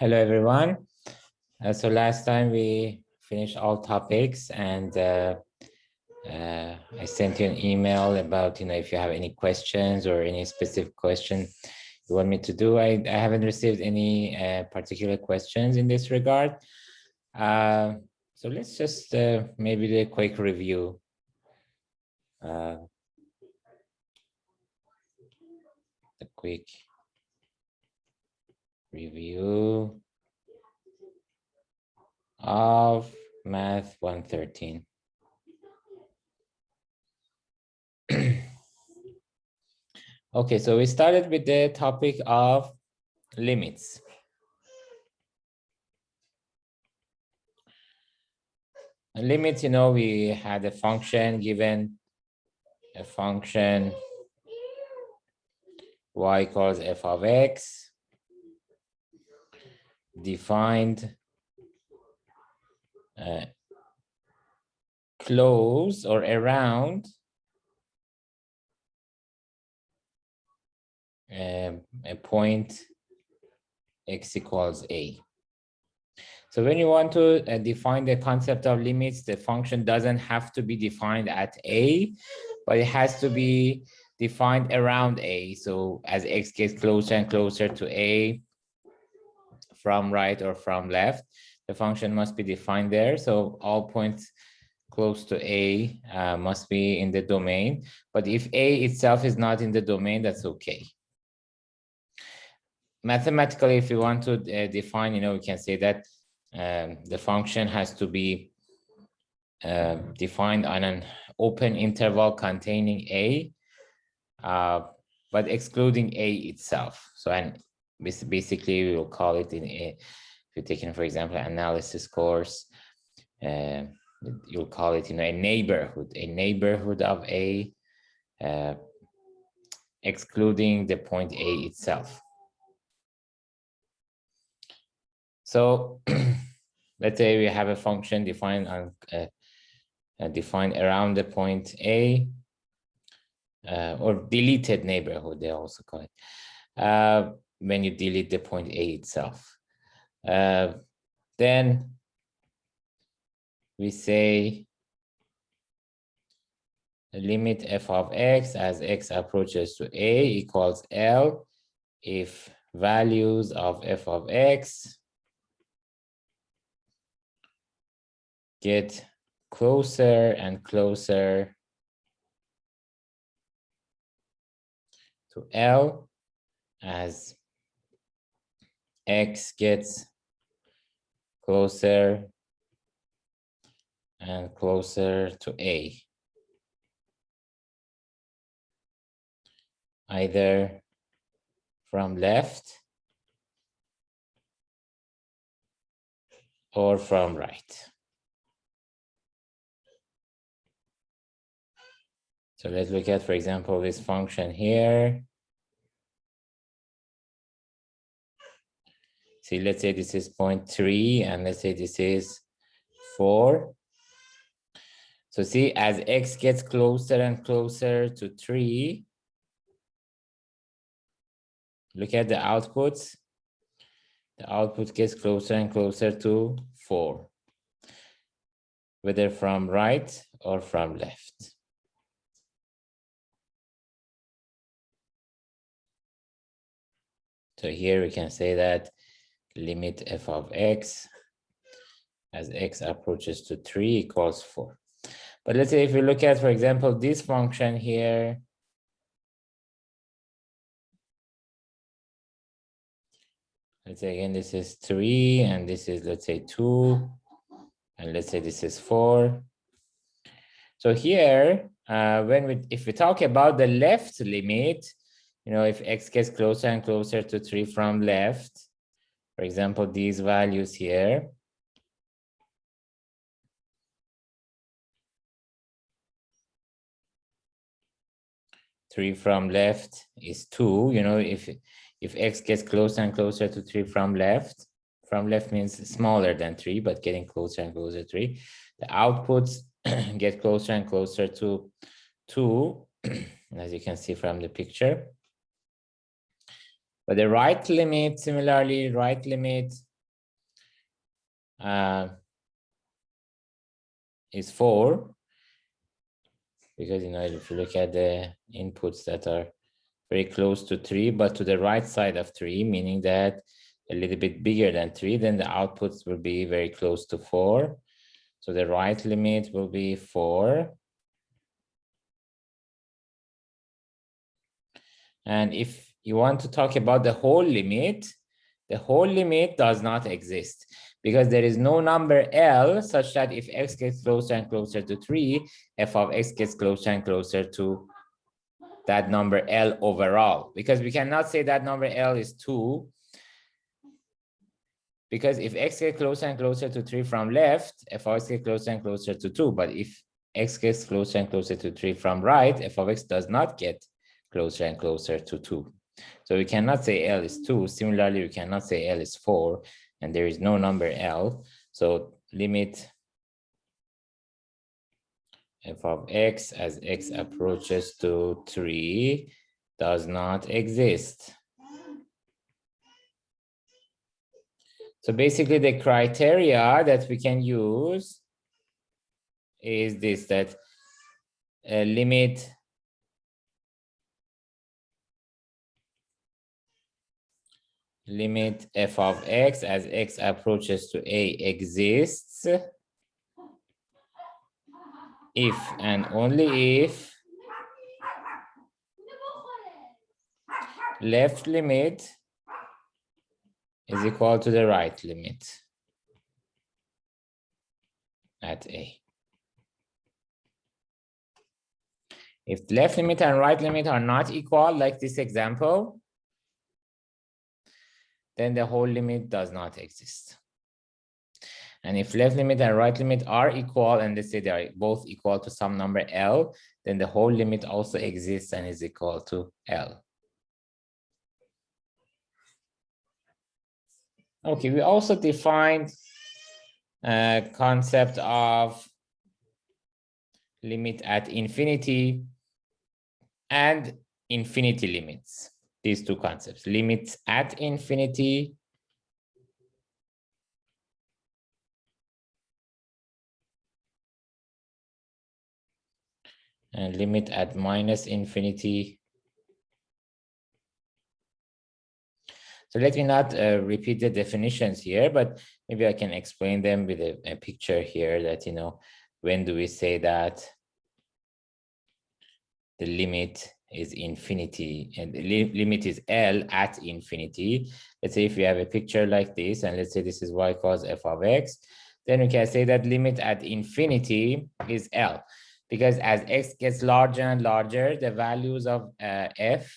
Hello, everyone. So last time we finished all topics, and I sent you an email about, if you have any questions or any specific question you want me to do. I haven't received any particular questions in this regard. So let's just maybe do a quick review. A quick review of Math 113. Okay, so we started with the topic of limits. Limits, we had a function given, a function y equals f of x, defined close or around a point x equals a. So when you want to define the concept of limits, the function doesn't have to be defined at a, but it has to be defined around a. So as x gets closer and closer to a, from right or from left, the function must be defined there. So all points close to a must be in the domain. But if a itself is not in the domain, that's okay. Mathematically, if you want to define, we can say that the function has to be defined on an open interval containing a, but excluding a itself. So, and basically, we will call it in a, if you're taking, for example, analysis course, you'll call it, a neighborhood of a, excluding the point a itself. So let's say we have a function defined on defined around the point a, or deleted neighborhood, they also call it, when you delete the point a itself. Then we say the limit f of x as x approaches to a equals L if values of f of x get closer and closer to L as x gets closer and closer to a, either from left or from right. So let's look at, for example, this function here. See, let's say this is 0.3, and let's say this is 4. So see, as x gets closer and closer to 3, look at the outputs. The output gets closer and closer to 4, whether from right or from left. So here we can say that limit f of x as x approaches to 3 equals 4. But let's say if we look at, for example, this function here, let's say again, this is 3, and this is, let's say, 2, and let's say this is 4. So here, if we talk about the left limit, if x gets closer and closer to 3 from left, for example, these values here, three from left is 2. If x gets closer and closer to 3 from left means smaller than 3, but getting closer and closer to 3, the outputs get closer and closer to 2, as you can see from the picture. But the right limit, similarly, right limit is 4, because if you look at the inputs that are very close to 3, but to the right side of 3, meaning that a little bit bigger than 3, then the outputs will be very close to 4. So the right limit will be 4. And if you want to talk about the whole limit does not exist, because there is no number L such that if x gets closer and closer to 3, f of x gets closer and closer to that number L overall, because we cannot say that number L is 2, because if x gets closer and closer to 3 from left, f of x gets closer and closer to 2. But if x gets closer and closer to 3 from right, f of x does not get closer and closer to 2. So we cannot say L is 2. Similarly, we cannot say L is 4, and there is no number L. So limit f of x as x approaches to 3 does not exist. So basically the criteria that we can use is this, that limit f of x as x approaches to a exists if and only if left limit is equal to the right limit at a. If left limit and right limit are not equal, like this example, then the whole limit does not exist. And if left limit and right limit are equal, and let's say they are both equal to some number L, then the whole limit also exists and is equal to L. Okay, we also defined a concept of limit at infinity and infinity limits. These two concepts, limits at infinity and limit at minus infinity. So let me not repeat the definitions here, but maybe I can explain them with a picture here that, when do we say that the limit is infinity and the limit is L at infinity. Let's say if we have a picture like this, and let's say this is y cos f of x, then we can say that limit at infinity is L, because as x gets larger and larger, the values of f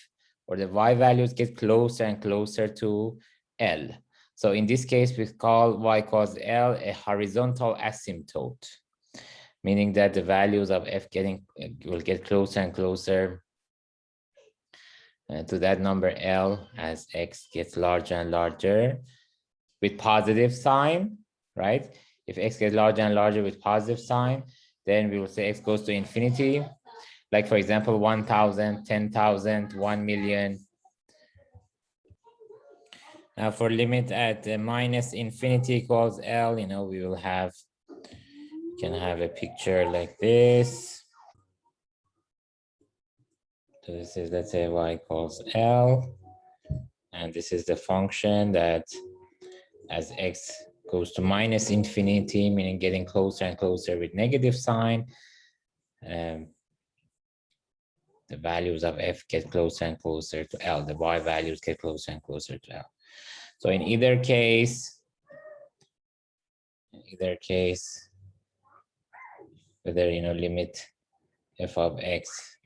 or the y values get closer and closer to L. So in this case, we call y cos L a horizontal asymptote, meaning that the values of f will get closer and closer to that number L as x gets larger and larger with positive sign, right? If x gets larger and larger with positive sign, then we will say x goes to infinity. Like, for example, 1,000, 10,000, 1 million. Now for limit at minus infinity equals L, we will can have a picture like this. So this is, let's say, y equals L. And this is the function that as x goes to minus infinity, meaning getting closer and closer with negative sign, the values of f get closer and closer to L. The y values get closer and closer to L. So in either case, whether limit f of x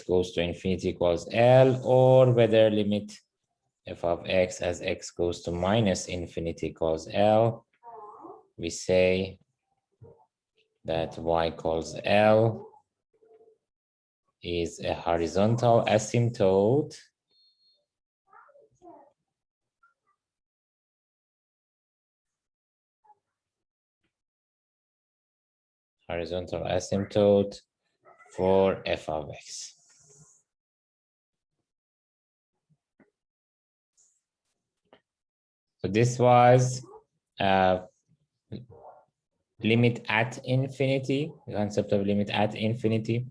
goes to infinity equals L, or whether limit f of x as x goes to minus infinity equals L, we say that y equals L is a horizontal asymptote for f of x. So this was limit at infinity, the concept of limit at infinity.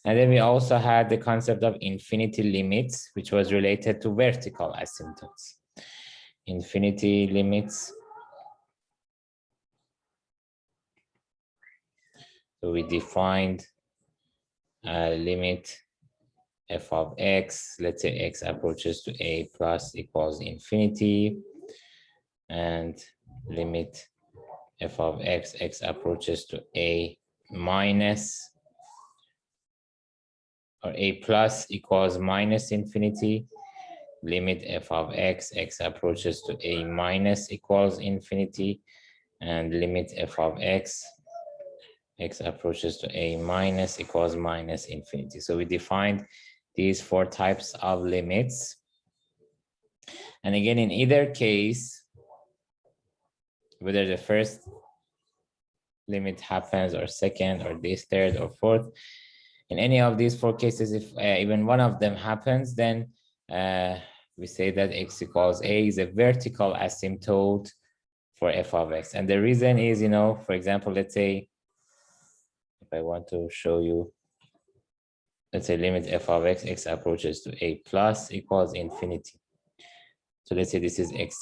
And then we also had the concept of infinity limits, which was related to vertical asymptotes. Infinity limits. So we defined a limit f of x, let's say x approaches to a plus equals infinity, and limit f of x, x approaches to a minus or a plus equals minus infinity, limit f of x, x approaches to a minus equals infinity, and limit f of x, x approaches to a minus equals minus infinity. So we defined these 4 types of limits. And again, in either case, whether the first limit happens or second or this third or fourth, in any of these 4 cases, if even one of them happens, then we say that x equals a is a vertical asymptote for f of x. And the reason is, for example, let's say, if I want to show you, let's say limit f of x, x approaches to a plus equals infinity. So let's say this is x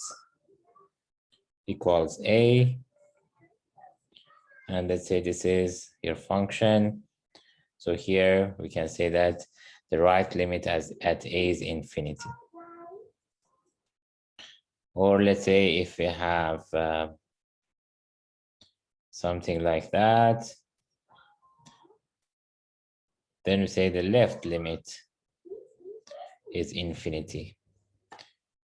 equals a, and let's say this is your function. So here we can say that the right limit at a is infinity. Or let's say if we have something like that, then we say the left limit is infinity,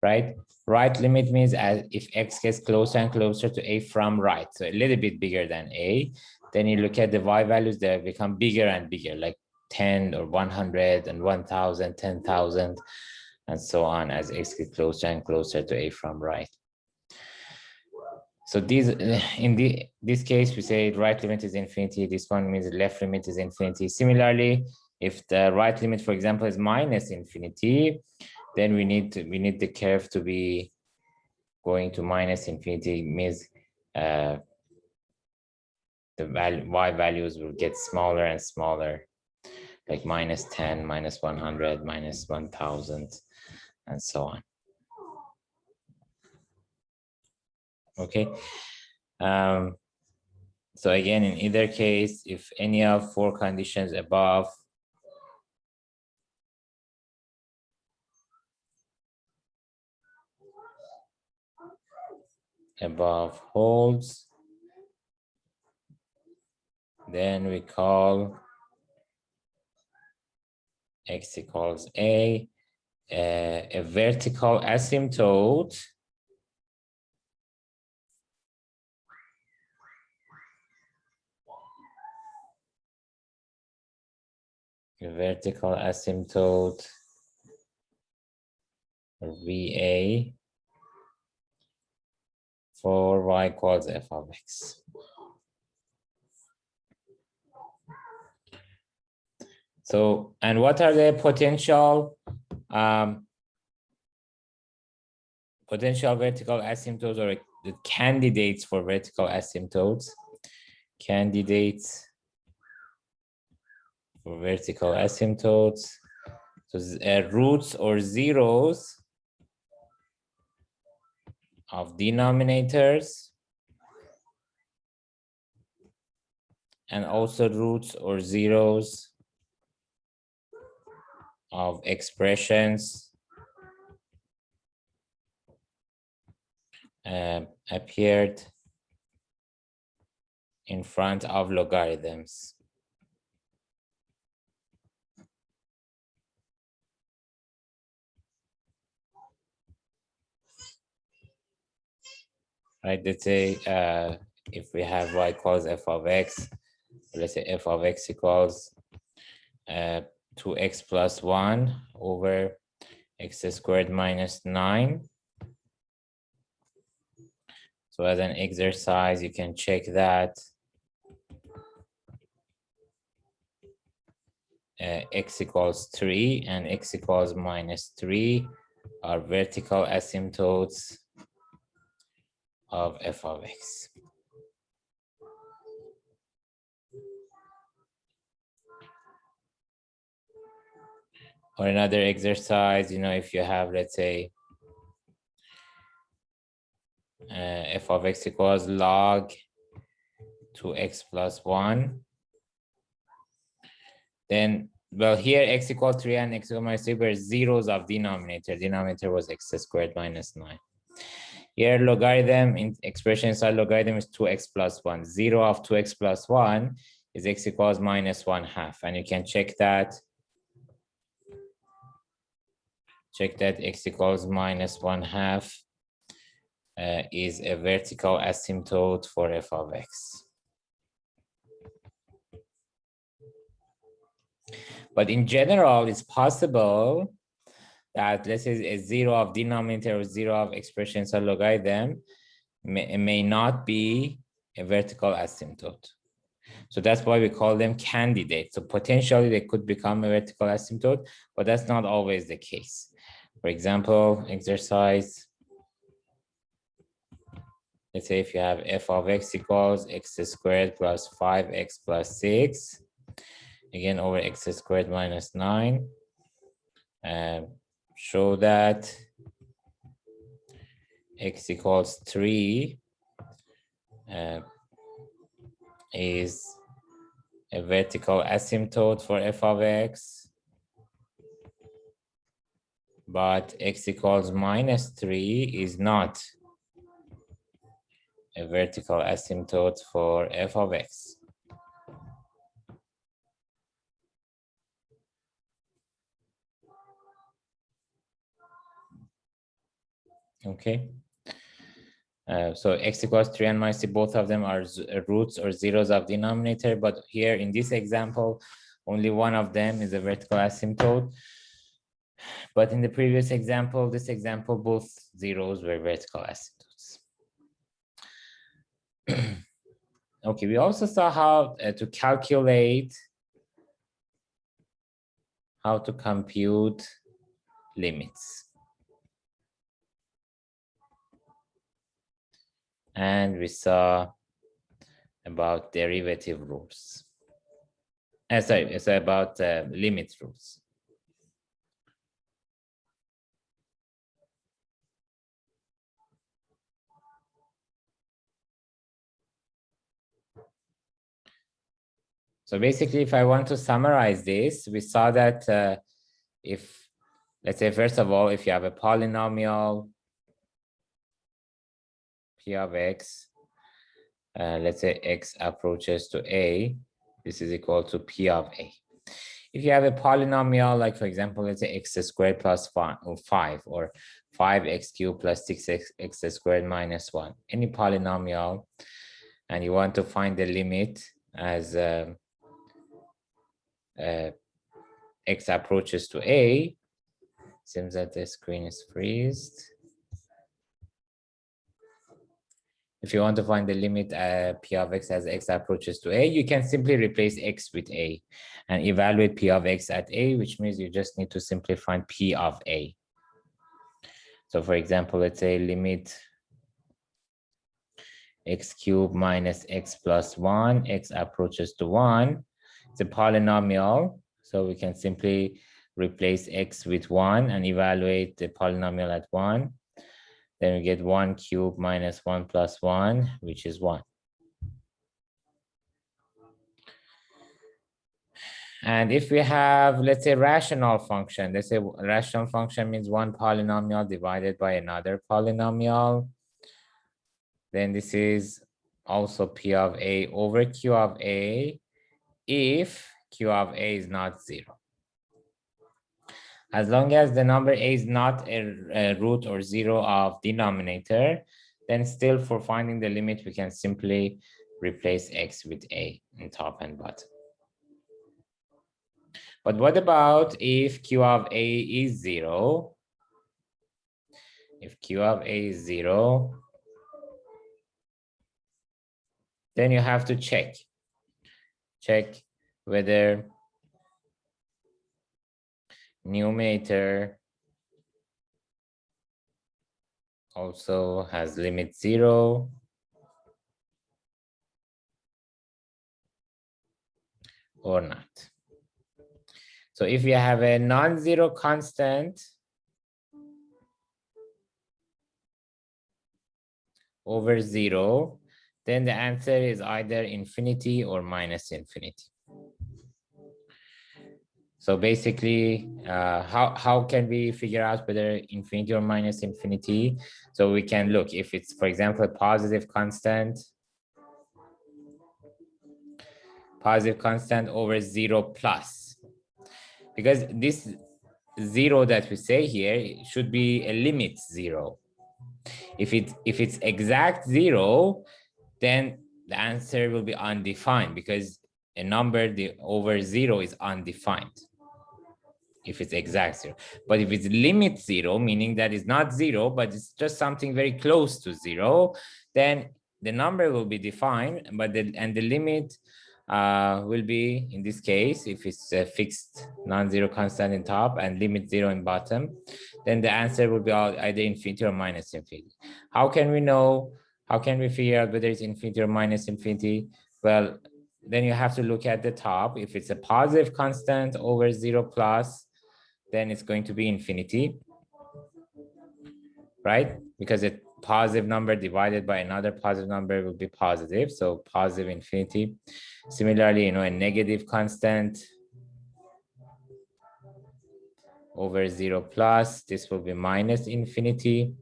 right? Right limit means as if x gets closer and closer to a from right, so a little bit bigger than a, then you look at the y values, they become bigger and bigger, like 10 or 100 and 1,000, 10,000, and so on as x gets closer and closer to a from right. So these, in this case, we say right limit is infinity. This one means the left limit is infinity. Similarly, if the right limit, for example, is minus infinity, then we need the curve to be going to minus infinity. It means the y values will get smaller and smaller, like minus 10, minus 100, minus 1,000, and so on. Okay. So again, in either case, if any of 4 conditions above holds, then we call x equals a vertical asymptote or VA for y equals f of x. So, and what are the potential vertical asymptotes, or the candidates for vertical asymptotes? Candidates for vertical asymptotes. So roots or zeros of denominators, and also roots or zeros of expressions appeared in front of logarithms. Right, let's say if we have y equals f of x, let's say f of x equals 2x plus 1 over x squared minus 9. So as an exercise, you can check that x equals 3 and x equals minus 3 are vertical asymptotes of f of x. Or another exercise, if you have, let's say, f of x equals log 2x plus 1, then, well, here x equals 3 and x equals minus 3 were zeros of denominator. Denominator was x squared minus 9. Here, logarithm in expression inside logarithm is 2x plus 1. 0 of 2x plus 1 is x equals minus 1/2. And you can check that. Check that x equals minus 1/2 is a vertical asymptote for f of x. But in general, it's possible that, let's say, a 0 of denominator or 0 of expression inside logarithm may not be a vertical asymptote. So that's why we call them candidates. So potentially they could become a vertical asymptote, but that's not always the case. For example, exercise, let's say if you have f of x equals x squared plus 5x plus 6, again over x squared minus 9, show that x equals 3 is a vertical asymptote for f of x, but x equals minus 3 is not a vertical asymptote for f of x. Okay. So x equals 3 and minus 3, both of them are roots or zeros of denominator, but here in this example, only one of them is a vertical asymptote. But in the previous example, this example, both zeros were vertical asymptotes. Okay, we also saw how to calculate, how to compute limits. And we saw about derivative rules. Sorry, it's about limit rules. So basically, if I want to summarize this, we saw that if, let's say, first of all, if you have a polynomial p of x, let's say x approaches to a, this is equal to p of a. If you have a polynomial, like for example, let's say x squared plus 5 or 5x cubed plus 6x squared minus 1, any polynomial, and you want to find the limit as x approaches to a, seems that the screen is freezed. If you want to find the limit p of x as x approaches to a, you can simply replace x with a and evaluate p of x at a, which means you just need to simply find p of a. So for example, let's say limit x cubed minus x plus 1, x approaches to 1. It's a polynomial, so we can simply replace x with 1 and evaluate the polynomial at 1. Then we get 1 cubed minus 1 plus 1, which is 1. And if we have, let's say, rational function, let's say rational function means one polynomial divided by another polynomial, then this is also p of a over q of a if q of a is not 0. As long as the number a is not a root or 0 of denominator, then still for finding the limit, we can simply replace x with a in top and bottom. But what about if q of a is 0? If q of a is 0, then you have to check whether numerator also has limit 0 or not. So if you have a non-zero constant over 0, then the answer is either infinity or minus infinity. So basically, how can we figure out whether infinity or minus infinity? So we can look if it's, for example, a positive constant over 0 plus. Because this 0 that we say here should be a limit 0. If it's exact 0, then the answer will be undefined because a number over 0 is undefined if it's exact 0. But if it's limit 0, meaning that it's not 0, but it's just something very close to 0, then the number will be defined, but the limit will be, in this case, if it's a fixed non-zero constant in top and limit 0 in bottom, then the answer will be either infinity or minus infinity. How can we know? How can we figure out whether it's infinity or minus infinity? Well, then you have to look at the top. If it's a positive constant over 0 plus, then it's going to be infinity, right? Because a positive number divided by another positive number will be positive, so positive infinity. Similarly, a negative constant over 0 plus, this will be minus infinity.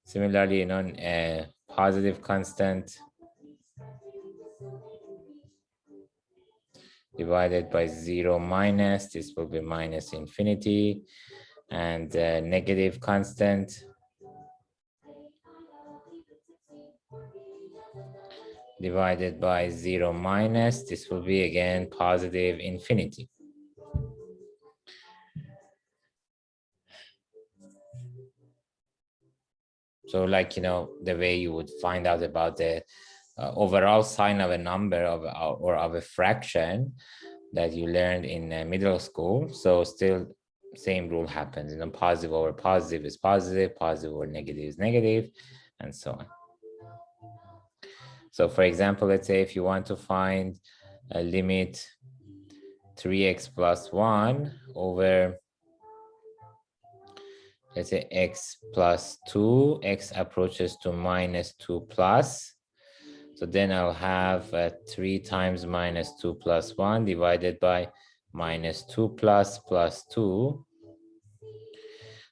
Similarly, a positive constant divided by 0 minus, this will be minus infinity. And negative constant divided by 0 minus, this will be again positive infinity. So like, the way you would find out about the overall sign of a number or of a fraction that you learned in middle school. So still same rule happens, positive over positive is positive, positive over negative is negative, and so on. So for example, let's say if you want to find a limit 3x plus 1 over, let's say, x plus 2, x approaches to minus 2 plus. So then I'll have 3 times minus 2 plus 1 divided by minus 2 plus 2.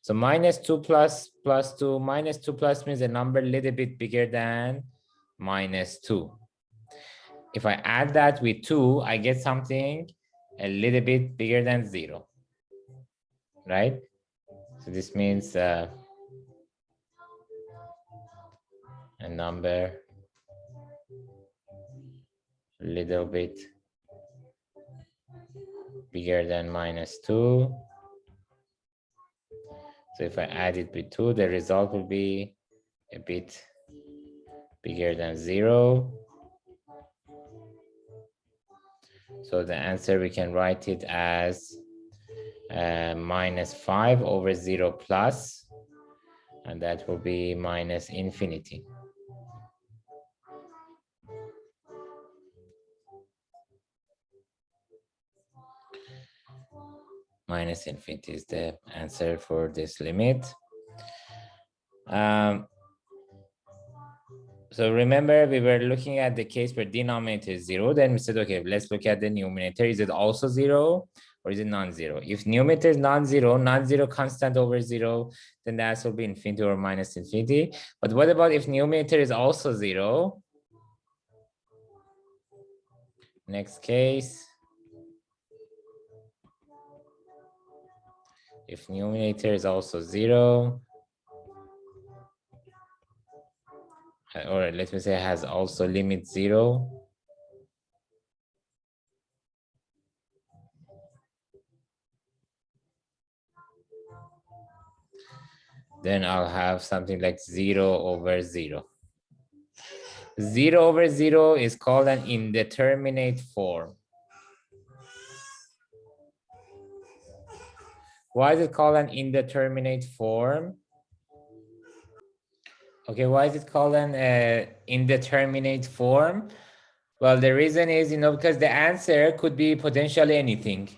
So minus 2 plus 2, minus 2 plus means a number a little bit bigger than minus 2. If I add that with 2, I get something a little bit bigger than 0, right? So this means a number a little bit bigger than minus 2. So if I add it with 2, the result will be a bit bigger than 0. So the answer, we can write it as minus 5 over 0 plus, and that will be minus infinity. Minus infinity is the answer for this limit. So remember, we were looking at the case where denominator is 0. Then we said, okay, let's look at the numerator. Is it also 0 or is it non-zero? If numerator is non-zero constant over 0, then the answer will be infinity or minus infinity. But what about if numerator is also 0? Next case. If numerator is also 0, or let me say has also limit 0, then I'll have something like 0 over 0. 0 over 0 is called an indeterminate form. Why is it called an indeterminate form? Okay, why is it called an indeterminate form? Well, the reason is, because the answer could be potentially anything.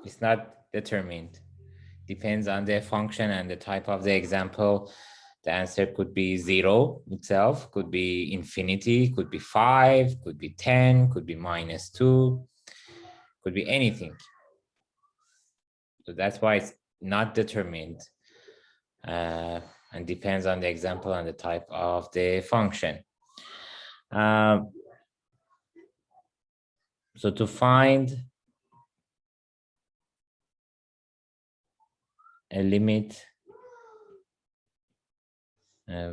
It's not determined. Depends on the function and the type of the example. The answer could be 0 itself, could be infinity, could be 5, could be 10, could be -2, could be anything. So that's why it's not determined, and depends on the example and the type of the function. So to find a limit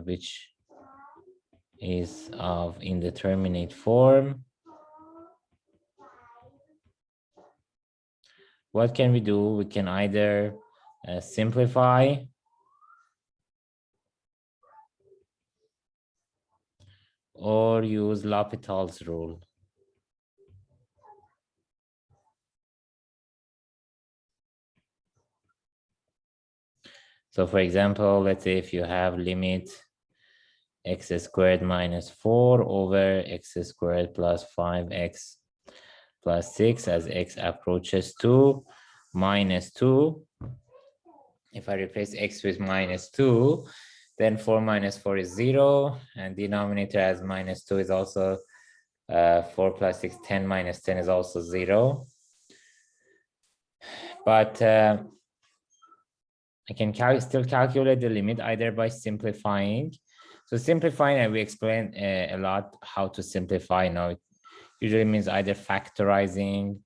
which is of indeterminate form, what can we do? We can either simplify or use L'Hopital's rule. So for example, let's say if you have limit x squared minus 4 over x squared plus 5x plus 6 as x approaches to -2. If I replace x with -2, then 4 minus 4 is 0, and denominator as -2 is also 4 plus 6, 10 minus 10 is also 0. But I can still calculate the limit either by simplifying. So simplifying, and we explained a lot how to simplify. Now, it usually means either factorizing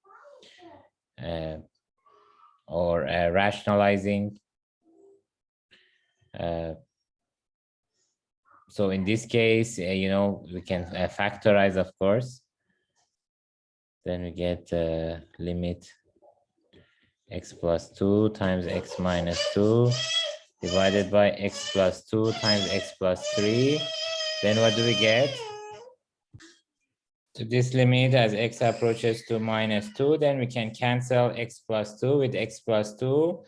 or rationalizing. So in this case, we can factorize, of course. Then we get limit x plus 2 times x minus 2 divided by x plus 2 times x plus 3. Then what do we get? To this limit as x approaches to -2, then we can cancel x plus 2 with x plus 2.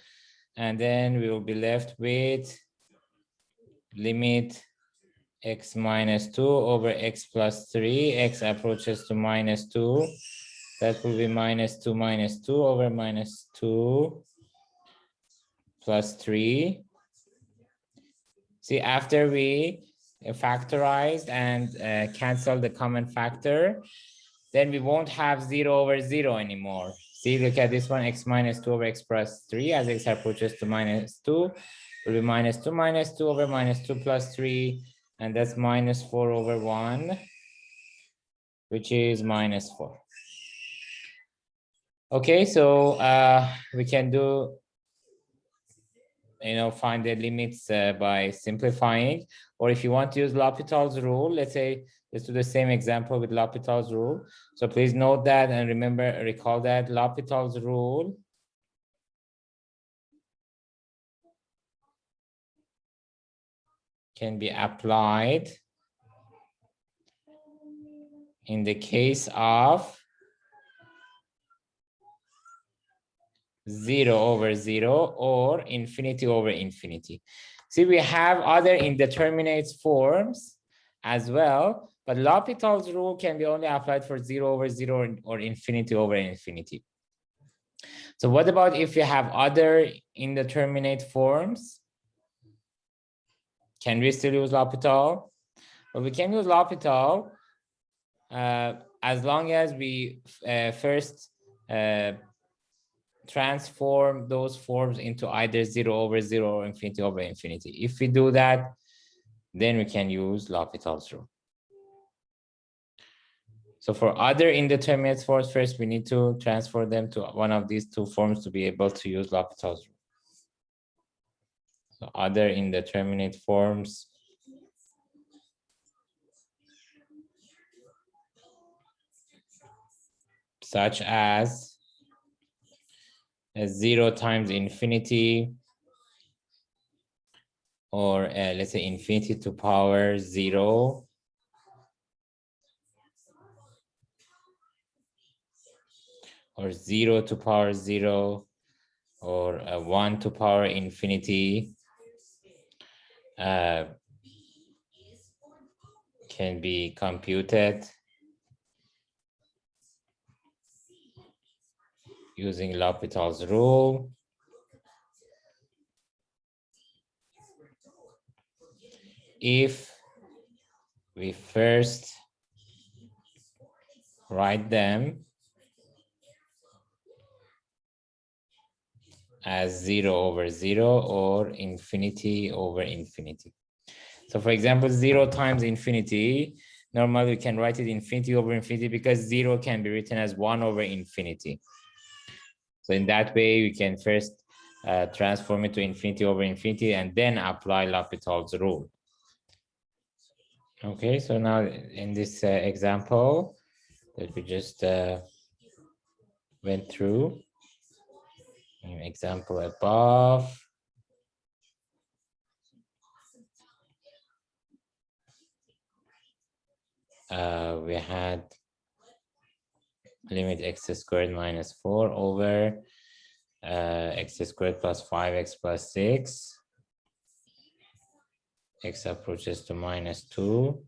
And then we will be left with limit x minus 2 over x plus 3. X approaches to -2. That will be -2 over -2 plus 3. See, after we factorized and cancel the common factor, then we won't have 0 over 0 anymore. See, look at this one, x minus 2 over x plus 3. As x approaches to -2, will be -2 over -2 plus 3. And that's -4 over 1, which is -4. Okay, so we can do, find the limits by simplifying. Or if you want to use L'Hopital's rule, let's do the same example with L'Hopital's rule. So please note that and recall that L'Hopital's rule can be applied in the case of 0 over 0 or infinity over infinity. See, we have other indeterminate forms as well, but L'Hopital's rule can be only applied for 0 over 0 or infinity over infinity. So what about if you have other indeterminate forms? Can we still use L'Hopital? Well, we can use L'Hopital as long as we first transform those forms into either 0 over 0 or infinity over infinity. If we do that, then we can use L'Hopital's rule. So for other indeterminate forms, first we need to transfer them to one of these two forms to be able to use L'Hopital's rule. So other indeterminate forms such as 0 times infinity, or let's say infinity to power 0, or 0 to power 0, or 1 to power infinity, can be computed using L'Hopital's rule if we first write them as 0 over 0 or infinity over infinity. So for example, 0 times infinity, normally we can write it infinity over infinity because 0 can be written as 1 over infinity. So in that way, we can first transform it to infinity over infinity and then apply L'Hopital's rule. Okay, so now in this example that we just went through, example above, we had limit x squared minus 4 over x squared plus 5x plus 6. X approaches to minus 2.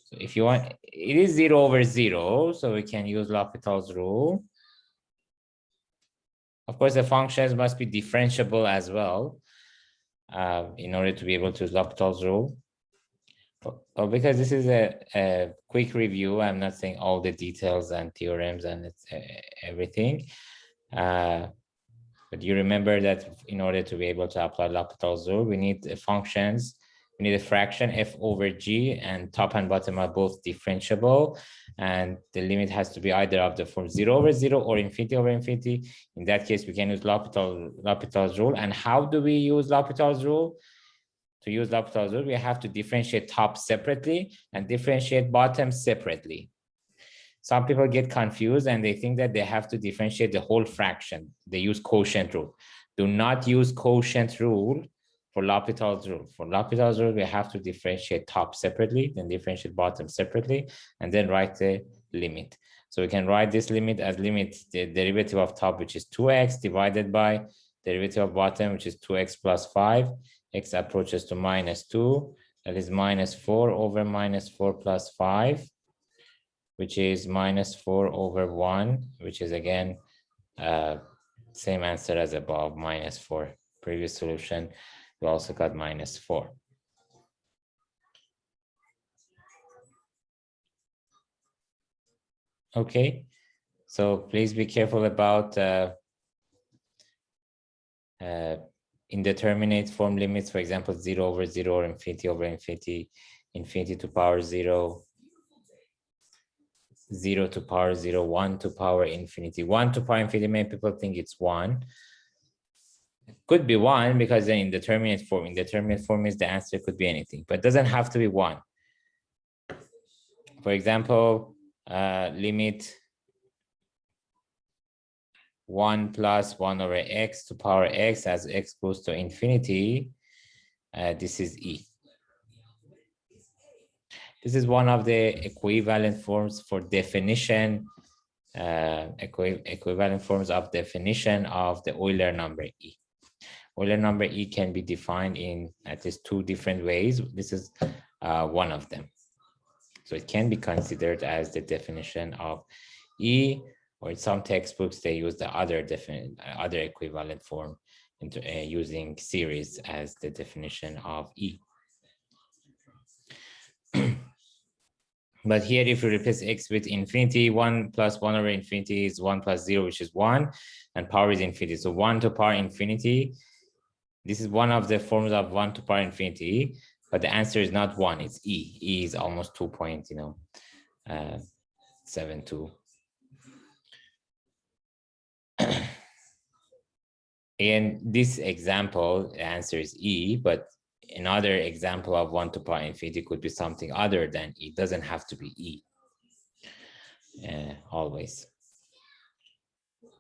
So if you want, it is 0 over 0, so we can use L'Hopital's rule. Of course, the functions must be differentiable as well in order to be able to use L'Hopital's rule. But because this is a quick review, I'm not saying all the details and theorems and it's, everything. But you remember that in order to be able to apply L'Hopital's rule, we need functions. We need a fraction f over g, and top and bottom are both differentiable, and the limit has to be either of the form 0 over 0 or infinity over infinity. In that case, we can use L'Hopital's rule. And how do we use L'Hopital's rule? To use L'Hopital's rule, we have to differentiate top separately and differentiate bottom separately. Some people get confused and they think that they have to differentiate the whole fraction. They use quotient rule. Do not use quotient rule for L'Hopital's rule. For L'Hopital's rule, we have to differentiate top separately, then differentiate bottom separately, and then write the limit. So we can write this limit as limit the derivative of top, which is 2x, divided by derivative of bottom, which is 2x plus 5. X approaches to minus 2. That is minus 4 over minus 4 plus 5, which is minus 4 over 1, which is again same answer as above, minus 4. Previous solution, we also got minus 4. Okay, so please be careful about indeterminate form limits, for example, 0 over 0 or infinity over infinity, infinity to power 0, 0 to power 0, 1 to power infinity. 1 to power infinity, many people think it's 1. It could be 1 because then indeterminate form. Indeterminate form is the answer could be anything, but it doesn't have to be 1. For example, limit 1 plus 1 over x to power x as x goes to infinity. This is E. This is one of the equivalent forms for definition, equivalent forms of definition of the Euler number E. Euler number E can be defined in at least 2 different ways. This is one of them. So it can be considered as the definition of E, or in some textbooks, they use the other equivalent form into using series as the definition of E. But here, if you replace x with infinity, 1 plus 1 over infinity is 1 plus 0, which is 1, and power is infinity. So 1 to power infinity, this is one of the forms of 1 to power infinity, but the answer is not 1, it's E. E is almost 2.72. In this example, the answer is E, but another example of 1 to power infinity could be something other than E. It doesn't have to be E, always.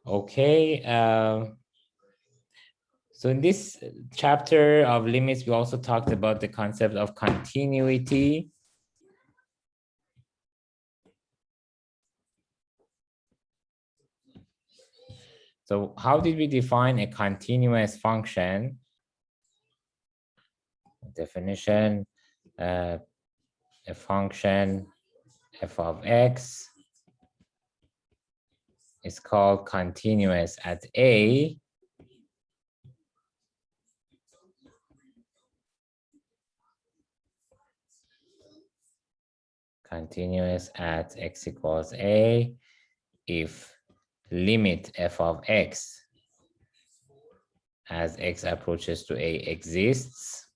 Okay, so in this chapter of limits, we also talked about the concept of continuity. So how did we define a continuous function? Definition, a function f of x is called continuous at a continuous at x equals a if limit f of x as x approaches to a exists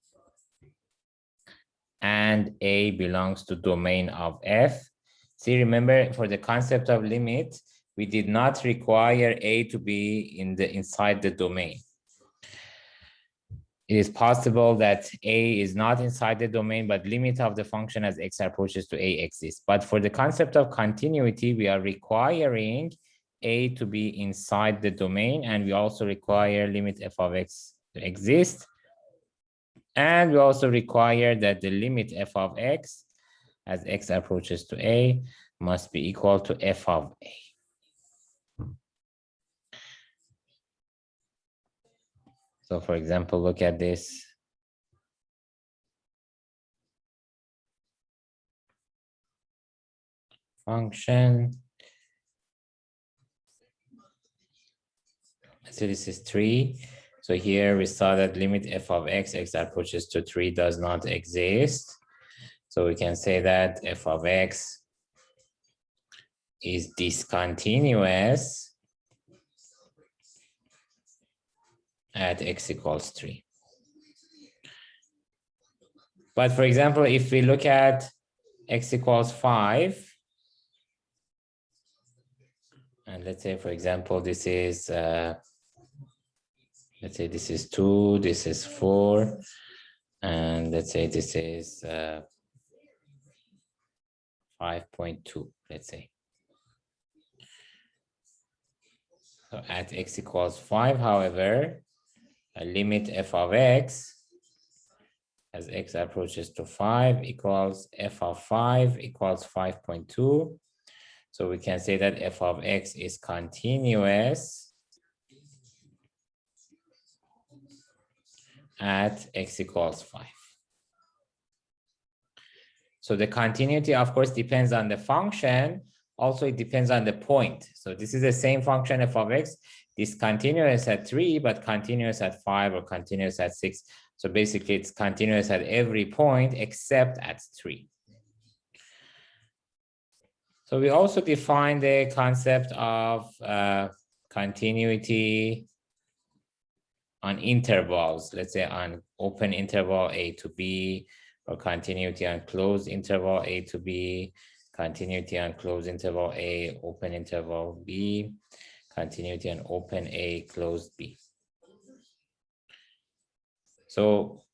and a belongs to domain of f. See, remember, for the concept of limit, we did not require a to be inside the domain. It is possible that a is not inside the domain, but limit of the function as x approaches to a exists. But for the concept of continuity, we are requiring a to be inside the domain, and we also require limit f of x to exist. And we also require that the limit f of x as x approaches to a must be equal to f of a. So for example, look at this. Function. So this is 3. So here we saw that limit f of x approaches to 3 does not exist. So we can say that f of x is discontinuous at x equals 3. But for example, if we look at x equals 5, and let's say, for example, this is, let's say this is 2, this is 4, and let's say this is 5.2, let's say. So at x equals 5, however, a limit f of x as x approaches to 5 equals f of 5 equals 5.2. So we can say that f of x is continuous at x equals 5. So the continuity, of course, depends on the function. Also, it depends on the point. So this is the same function f of x, discontinuous at 3, but continuous at 5 or continuous at 6. So basically, it's continuous at every point except at 3. So we also define the concept of continuity on intervals, let's say on open interval a to b, or continuity on closed interval a to b, continuity on closed interval a, open interval b, continuity on open a, closed b. So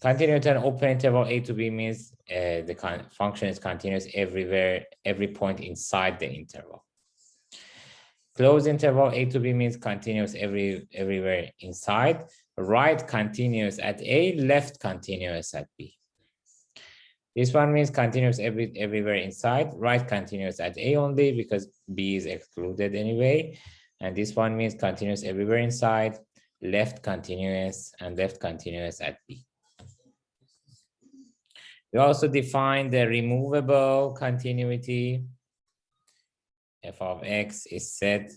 continuity on open interval a to b means the function is continuous everywhere, every point inside the interval. Closed interval a to b means continuous everywhere inside. Right continuous at a, left continuous at b. This one means continuous everywhere inside. Right continuous at a only because b is excluded anyway. And this one means continuous everywhere inside, left continuous, and left continuous at b. We also define the removable continuity. F of x is said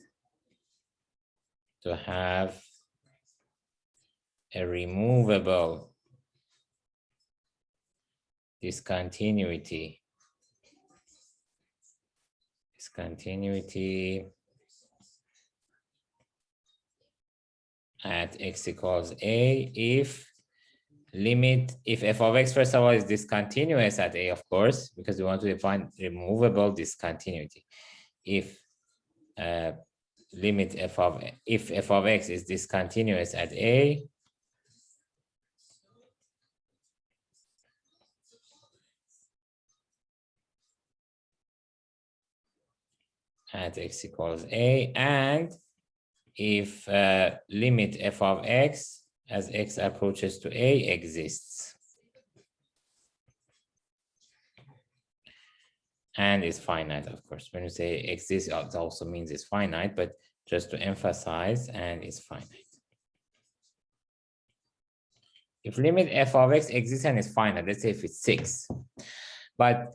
to have a removable discontinuity. Discontinuity at x equals a if f of x, first of all, is discontinuous at a, of course, because we want to define removable discontinuity. If f of x is discontinuous at a, at x equals a, and if limit f of x as x approaches to a exists and is finite, of course. When you say exists, it also means it's finite, but just to emphasize, and is finite. If limit f of x exists and is finite, let's say if it's 6, But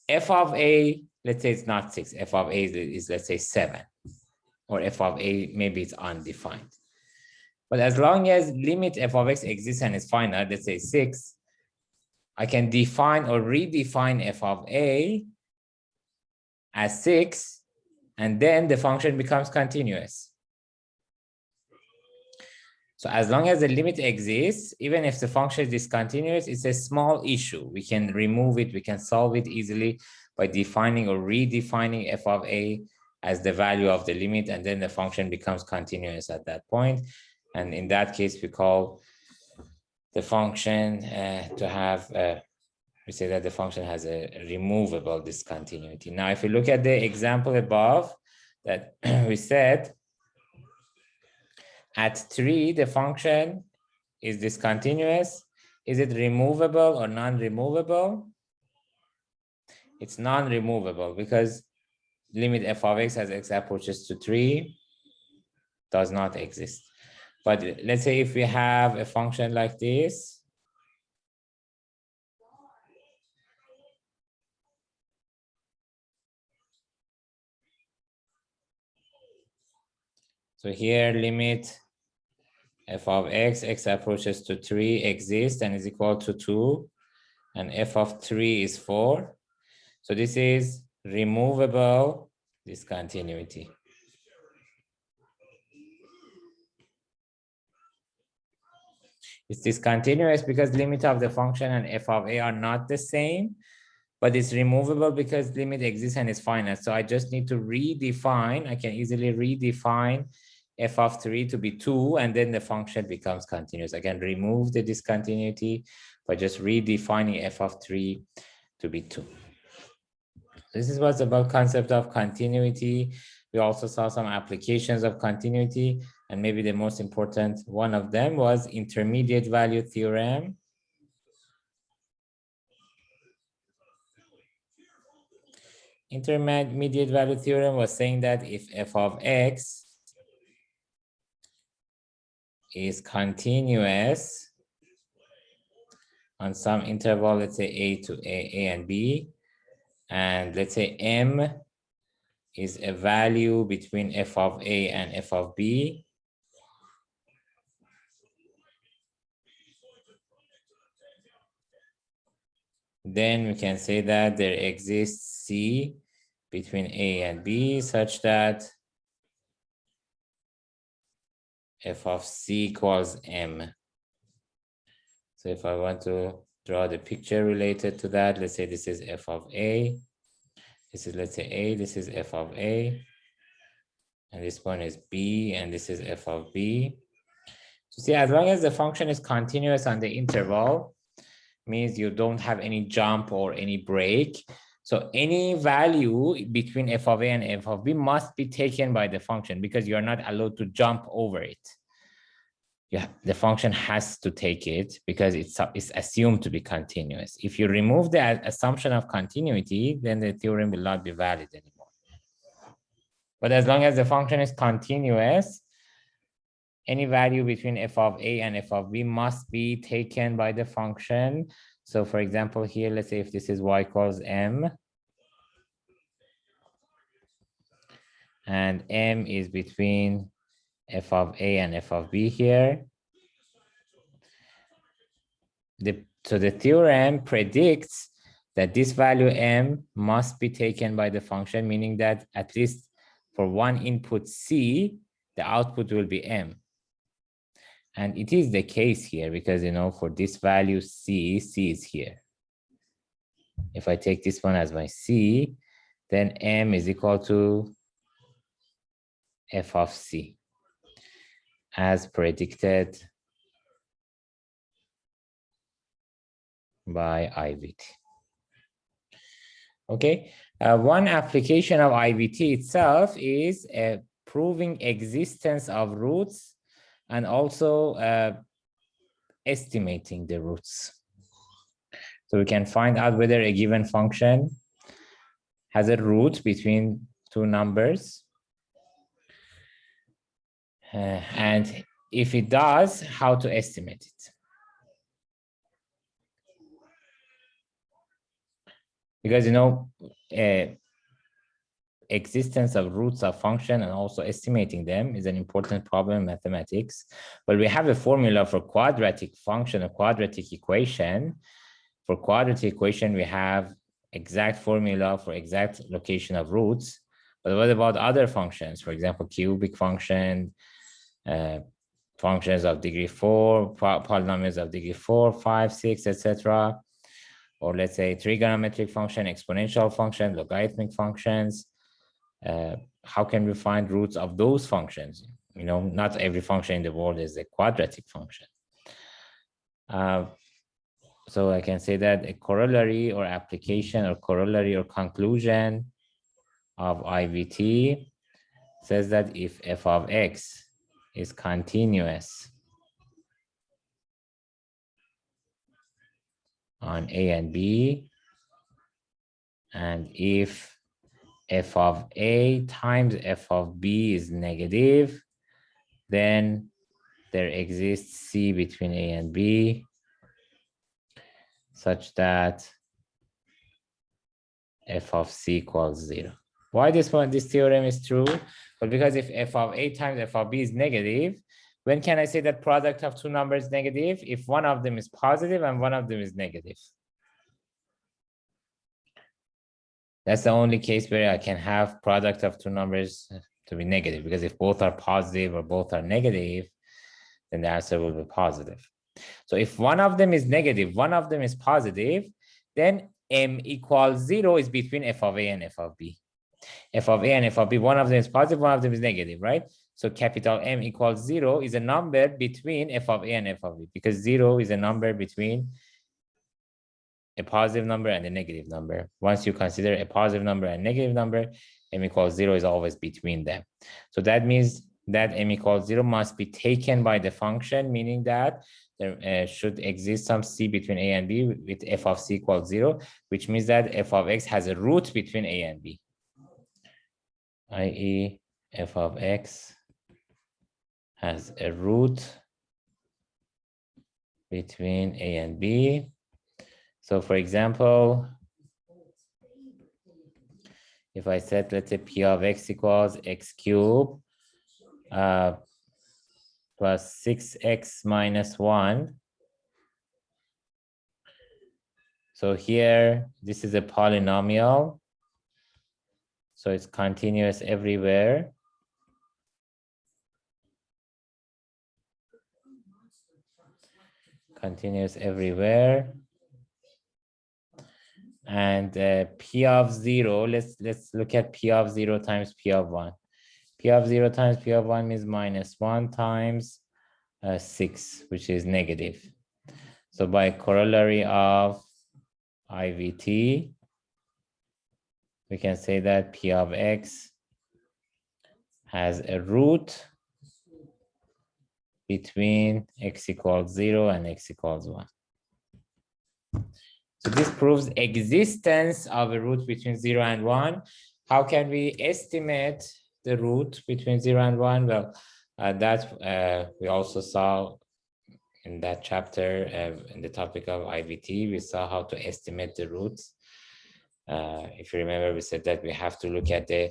f of a, let's say it's not 6, f of a is let's say 7, or f of a, maybe it's undefined. But as long as limit f of x exists and is finite, let's say 6, I can define or redefine f of a as 6, and then the function becomes continuous. So as long as the limit exists, even if the function is discontinuous, it's a small issue. We can remove it, we can solve it easily by defining or redefining f of a as the value of the limit, and then the function becomes continuous at that point. And in that case, we call the function to have, we say that the function has a removable discontinuity. Now, if we look at the example above that we said, at 3, the function is discontinuous. Is it removable or non-removable? It's non-removable because limit f of x as x approaches to 3 does not exist. But let's say if we have a function like this, so here limit f of x, x approaches to 3 exists and is equal to 2, and f of 3 is 4. So this is removable discontinuity. It's discontinuous because limit of the function and f of a are not the same, but it's removable because limit exists and is finite. So I just need to redefine, I can easily redefine f of 3 to be 2, and then the function becomes continuous. I can remove the discontinuity by just redefining f of 3 to be 2. This is what's about concept of continuity. We also saw some applications of continuity, and maybe the most important one of them was intermediate value theorem. Intermediate value theorem was saying that if f of x is continuous on some interval, let's say a to a and b, and let's say m is a value between f of a and f of b, then we can say that there exists c between a and b such that f of c equals m. So if I want to draw the picture related to that, let's say this is f of a, this is, let's say a, this is f of a, and this one is b, and this is f of b. So see, as long as the function is continuous on the interval, means you don't have any jump or any break. So any value between f of a and f of b must be taken by the function because you're not allowed to jump over it. Yeah, the function has to take it because it's assumed to be continuous. If you remove the assumption of continuity, then the theorem will not be valid anymore. But as long as the function is continuous, any value between f of a and f of b must be taken by the function. So for example, here, let's say if this is y equals m, and m is between f of a and f of b here. So the theorem predicts that this value m must be taken by the function, meaning that at least for one input c, the output will be m. And it is the case here because, you know, for this value c, c is here. If I take this one as my c, then m is equal to f of c as predicted by IVT. Okay, one application of IVT itself is proving existence of roots and also estimating the roots. So we can find out whether a given function has a root between two numbers. And if it does, how to estimate it. because existence of roots of function and also estimating them is an important problem in mathematics. But we have a formula for quadratic function, a quadratic equation. For quadratic equation, we have exact formula for exact location of roots. But what about other functions? For example, cubic function, functions of degree 4, polynomials of degree 4, 5, 6, etc. Or let's say trigonometric function, exponential function, logarithmic functions. How can we find roots of those functions? Not every function in the world is a quadratic function. So I can say that a corollary or application or corollary or conclusion of IVT says that if f of x is continuous on A and B, and if f of A times f of B is negative, then there exists C between A and B such that f of C equals 0. Why this theorem is true? But because if f of A times f of B is negative, when can I say that product of two numbers is negative? If one of them is positive and one of them is negative. That's the only case where I can have product of two numbers to be negative, because if both are positive or both are negative, then the answer will be positive. So if one of them is negative, one of them is positive, then m equals 0 is between f of A and f of B. F of A and f of B, one of them is positive, one of them is negative, right? So capital M equals 0 is a number between f of A and f of B, because 0 is a number between a positive number and a negative number. Once you consider a positive number and negative number, m equals 0 is always between them. So that means that m equals 0 must be taken by the function, meaning that there should exist some c between a and b with f of c equals 0, which means that f of x has a root between a and b, i.e. f of x has a root between a and b. So for example, if I set, let's say p of x equals x cubed plus 6x minus 1. So here, this is a polynomial. So it's continuous everywhere. Continuous everywhere. And p of 0, let's look at p of 0 times p of 1. P of 0 times p of 1 means minus 1 times 6, which is negative. So by corollary of IVT, we can say that p of x has a root between x equals 0 and x equals 1. So this proves existence of a root between 0 and 1. How can we estimate the root between 0 and 1? Well, that we also saw in that chapter in the topic of IVT. We saw how to estimate the roots. If you remember, we said that we have to look at the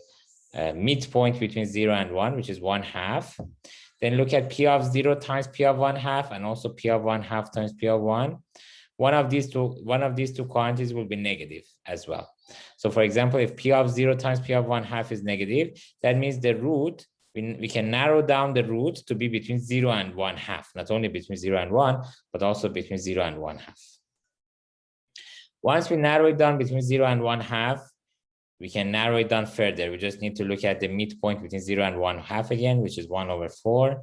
midpoint between 0 and 1, which is 1/2. Then look at p of 0 times p of 1/2 and also p of 1/2 times p of 1. One of these two quantities will be negative as well. So for example, if p of 0 times p of 1/2 is negative, that means the root, we can narrow down the root to be between 0 and 1/2, not only between 0 and 1, but also between 0 and 1/2. Once we narrow it down between 0 and 1/2, we can narrow it down further. We just need to look at the midpoint between 0 and 1/2 again, which is 1/4.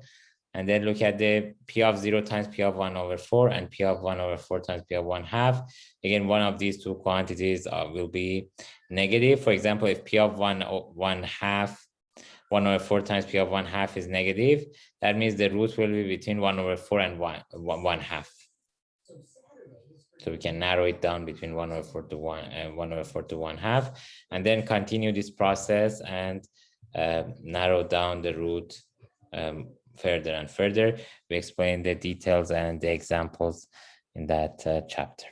And then look at the p of 0 times p of 1/4 and p of 1/4 times p of 1/2. Again, one of these two quantities will be negative. For example, if p of 1/2, 1/4 times p of 1/2 is negative, that means the root will be between 1/4 and 1/2. So we can narrow it down between 1/4 to 1/2, and then continue this process and narrow down the root further and further. We explain the details and the examples in that chapter.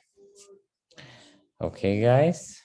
Okay, guys.